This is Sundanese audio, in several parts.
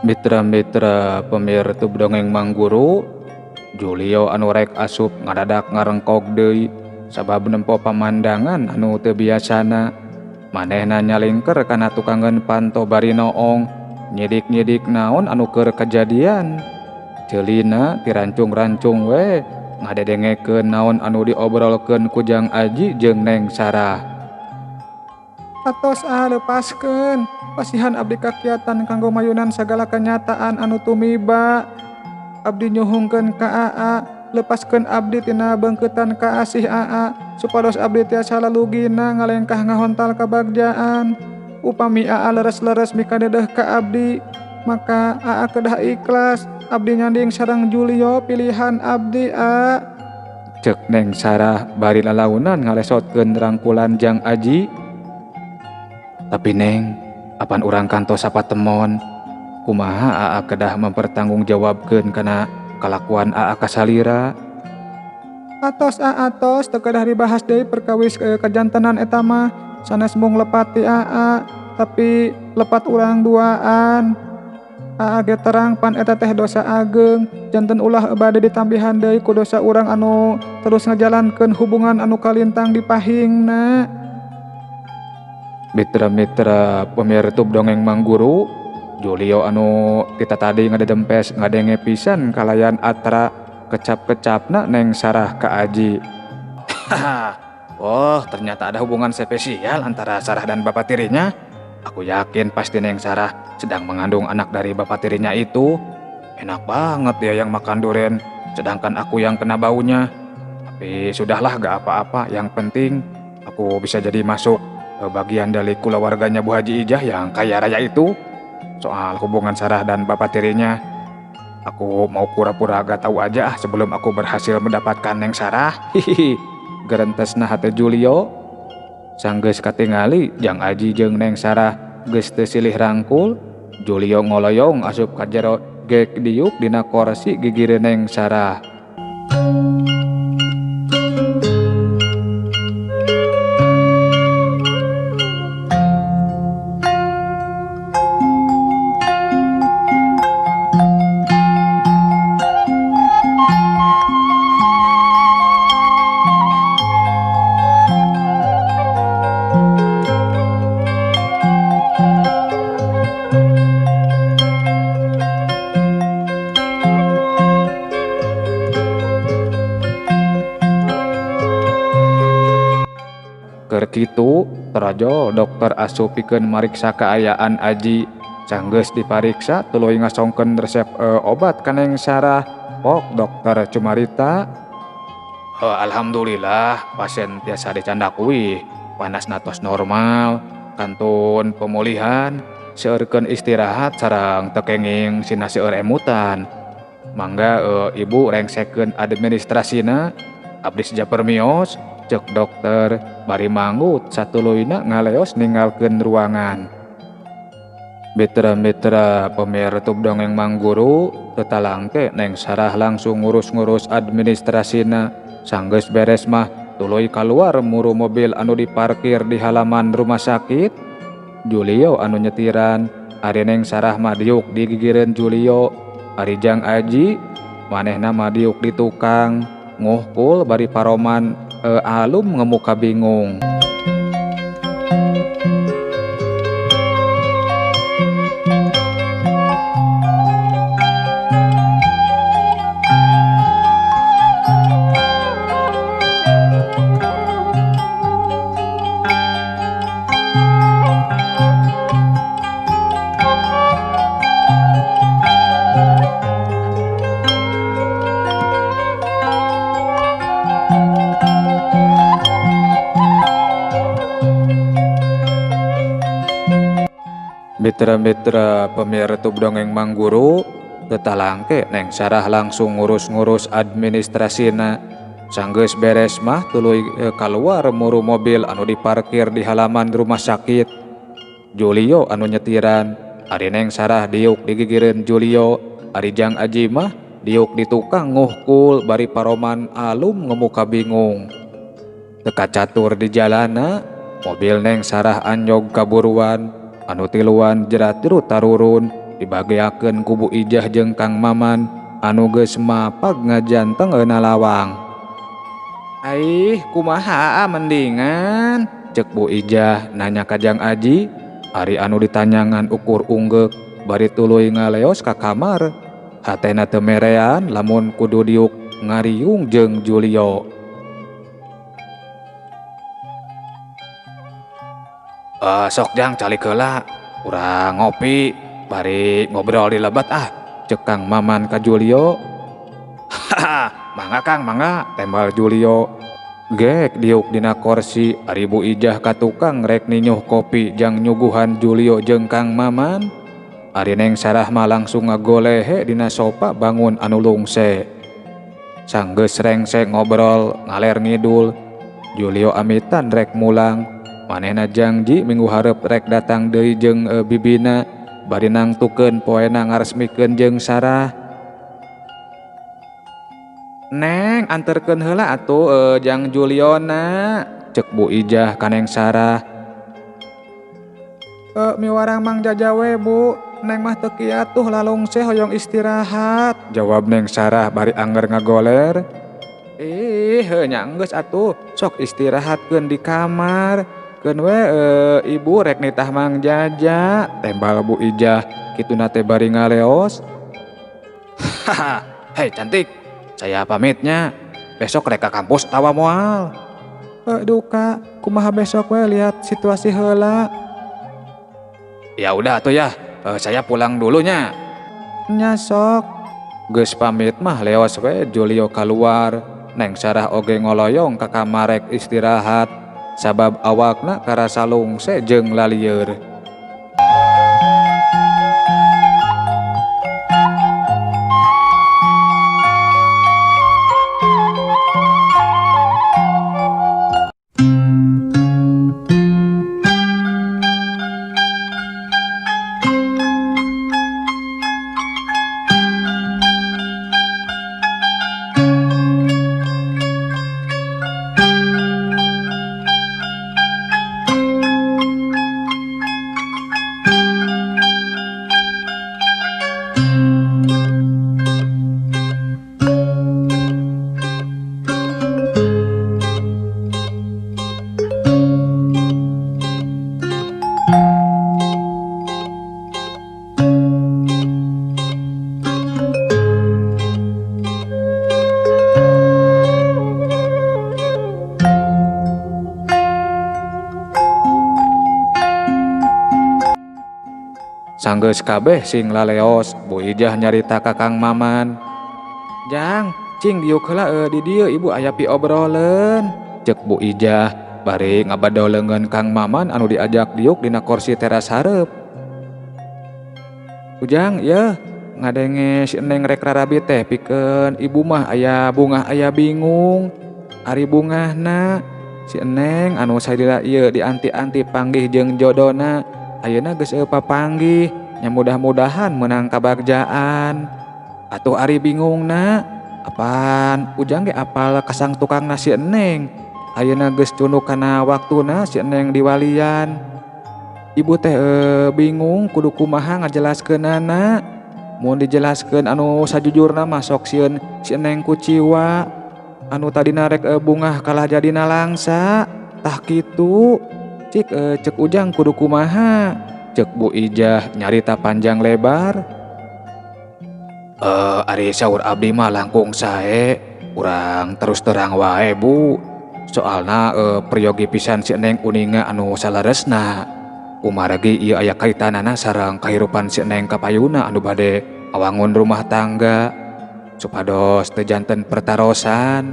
Mitra-mitra pemirsa dongeng Mang Guru, Julio anu rek asup ngadadak ngarengkog deui sabab nempo pamandangan anu teu biasana. Manehna nyalingker kana tukangan panto bari noong, nyidik-nyidik naon anu keur kejadian. Ceulina tirancung-rancung we ngadedengekeun naon anu diobrolkeun ku Jang Aji jeung Neng Sarah. Atos lepaskeun, pasihan abdi kakiatan kanggo mayunan sagala kenyataan anu tumiba. Abdi nyuhungkeun ka AA, lepaskeun abdi tina beungkeutan ka asih AA, supados abdi tiasa lalugina ngalengkah ngahontal kabagjaan. Upami AA leres-leres mikadedeh ka abdi, maka AA kedah ikhlas. Abdi nyanding sareng Julio pilihan abdi A. Cek Neng Sarah bari lalaunan ngalesotkeun rangkulan Jang Aji. Tapi Neng, apan urang kantos sapatemon, kumaha AA kedah mempertanggungjawabkeun kana kalakuan AA kasalira? Atos teu kedah dibahas deui perkawis kejantenan eta mah, sanes mung lepat ti AA, tapi lepat urang duaan. AA ge terang pan eta teh dosa ageung, janten ulah bade ditambihan deui ku dosa urang anu terus ngajalankeun hubungan anu kalintang di pahingna. Mitra-mitra pemirsa dongeng Mang Guru, Julio anu kita tadi ngadedempes ngadenge pisan kalayan atra kecap-kecapna Neng Sarah ka Aji. Oh, ternyata ada hubungan spesial antara Sarah dan bapak tirinya. Aku yakin pasti Neng Sarah sedang mengandung anak dari bapak tirinya itu. Enak banget dia yang makan durian, sedangkan aku yang kena baunya. Tapi sudahlah, gak apa-apa. Yang penting aku bisa jadi masuk bagian dari keluarganya Bu Haji Ijah yang kaya raya itu. Soal hubungan Sarah dan bapak tirinya, aku mau pura-pura gak tahu aja sebelum aku berhasil mendapatkan Neng Sarah. Hihihi, gerentesna hate Julio. Sanggeus katingali Jang Aji jeung Neng Sarah geus teu silih rangkul, Julio ngoloyong asup ka jero gek diuk dina kursi gigireun Neng Sarah. Keur kitu, tarajo dokter asupikeun mariksa kaayaan Aji. Sanggeus dipariksa tuluy ngasongkeun resep obat ka Neng Sarah. Pok dokter cumarita. Alhamdulillah, pasien tiasa dicandakui. Panasna tos normal, kantun pemulihan, seueurkeun istirahat sareng teu kenging sina seueur emutan. Mangga ibu rengsekeun administrasina, abdi saja permios. Cek dokter bari manggut satuluyna ngaleos ninggalkeun ruangan. Mitra-mitra pemirsa dongeng Mang Guru, tetalangke Neng Sarah langsung ngurus-ngurus administrasina. Sanggeus beres mah tuluy kaluar muru mobil anu diparkir di halaman rumah sakit. Julio anu nyetiran, ari Neng Sarah mah diuk di gigireun Julio. Ari Jang Aji manehna mah diuk di tukang. Nguhkul bari paroman alum ngemuka bingung. Mitra-mitra pemirsa dongeng Mang Guru, tetalangke Neng Sarah langsung ngurus-ngurus administrasina. Sanggeus beres mah tuluy keluar muru mobil anu diparkir di halaman rumah sakit. Julio anu nyetiran, ari Neng Sarah diuk digigireun Julio, ari Jang Aji mah diuk di tukang nguhkul bari paroman alum ngemuka bingung. Teka catur di jalana, mobil Neng Sarah anyog kaburuan. Anu tiluan jerat jerut tarurun dibagiakeun ku Bu Ijah jeung Kang Maman anu geus mapag ngajanteng euna lawang. "Aih, kumaha mendingan?" cek Bu Ijah nanya ka Jang Aji, ari anu ditanyangan ukur unggek bari tuluy ngaleos ka kamar. Hatena teu merean lamun kudu diuk ngariung jeung Julio. Sok Jang calik heula, urang ngopi, bari ngobrol di lebat cek Kang Maman ka Julio. "Haha, mangga Kang, mangga," tembal Julio. Gek diuk dina kursi, ari Bu Ijah ka tukang rek ninyuh kopi jang nyuguhan Julio jeung Kang Maman. Ari Neng Sarah mah langsung ngagolehe dina sofa bangun anu lungse. Sanggeus rengsek ngobrol ngaler ngidul, Julio amitan rek mulang. Manehna janji minggu hareup rek datang deui jeung bibina bari nangtukeun poena ngaresmikeun jeung Sarah. "Neng, anterkeun heula atuh Jang Juliona," cek Bu Ijah ka Neng Sarah. Miwarang Mang Jaja we, Bu. Neng mah teu kieu atuh lalungse hoyong istirahat," jawab Neng Sarah bari anger ngagoler. Nya geus atuh, sok istirahatkeun di kamar. Keun we ibu rek nitah Mang Jaja, tembal Bu Ijah kituna teh bari ngaleos. "Haha, hei cantik, saya pamitnya. Besok rek ka kampus tawa moal." "Duh Kak, kumaha besok we lihat situasi heula." "Ya udah atuh ya, saya pulang dulunya." "Nya sok." Geus pamit mah leos we Julio kaluar. Neng Sarah oge ngoloyong ka kamar rek istirahat. Sabab awakna karasa lungse jeung lalieur. Sanggeus kabeh sing laleos, Bu Ijah nyarita ka Kang Maman. "Jang, cing diuk heula di dieu ibu aya piobroleun," cek Bu Ijah bari ngabadoleungeun Kang Maman anu diajak diuk dina kursi teras hareup. "Ujang, yeuh, ngadenge si Neng rek rarabi teh pikeun ibu mah aya bungah aya bingung. Ari bungahna si Neng anu sadila ieu dianti-anti panggih jeung jodona, ayeuna geus papanggih, nya mudah-mudahan meunang kabagjaan. Atuh ari bingungna, apaan Ujang ge apal kasang tukangna si Neng. Ayeuna geus tunduk kana waktuna si Neng diwalian. Ibu teh bingung kudu kumaha ngajelaskeunana. Mun dijelaskeun anu sajujurna mah sok sieun si Neng kuciwa. Anu tadina rek bungah kalah jadina langsa. Tah kitu. Cik Ujang kudu kumaha?" cek Bu Ijah nyarita panjang lebar. Ari saur abdi mah langkung sae, urang terus terang wae Bu. Soalna priyogi pisan si Neng uninga anu salaresna. Kumaragi ieu aya kaitanana sareng kahirupan si Neng kapayuna anu bade awangun rumah tangga. Supados teu janten pertarosan.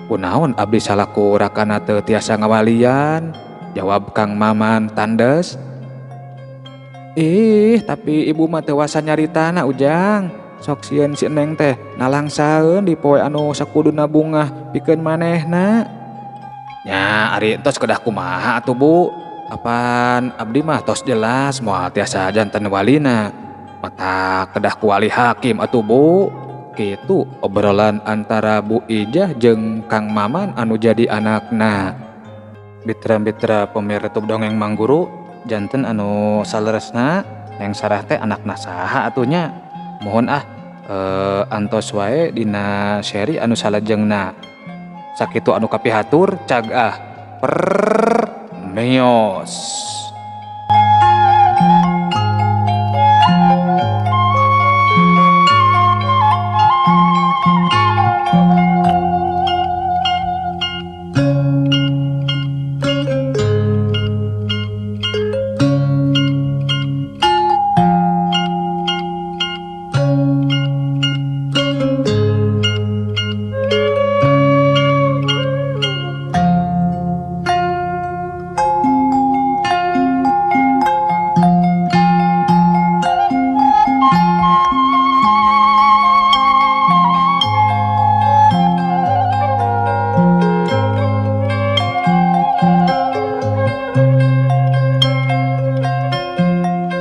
Kunaon abdi salaku rakana teu tiasa ngawalian? Jawab Kang Maman tandes. Tapi ibu mah teu wasa nyaritana Ujang. Sok sieun si Neng teh nalangsaeun di poe anu sakuduna bungah pikeun manehna. Nya ari entos kedah kumaha atuh Bu? Apan abdi mah tos jelas moal tiasa janten walina. Mata kedah ku wali hakim atuh Bu. Kitu obrolan antara Bu Ijah jeung Kang Maman anu jadi anakna. Mitra-mitra pemirsa dongeng Mang Guru, janten anu saleresna Neng Sarah teh anakna saha atunya? Mohon antos wae dina seri anu salajengna. Sakitu anu kapihatur cag meos.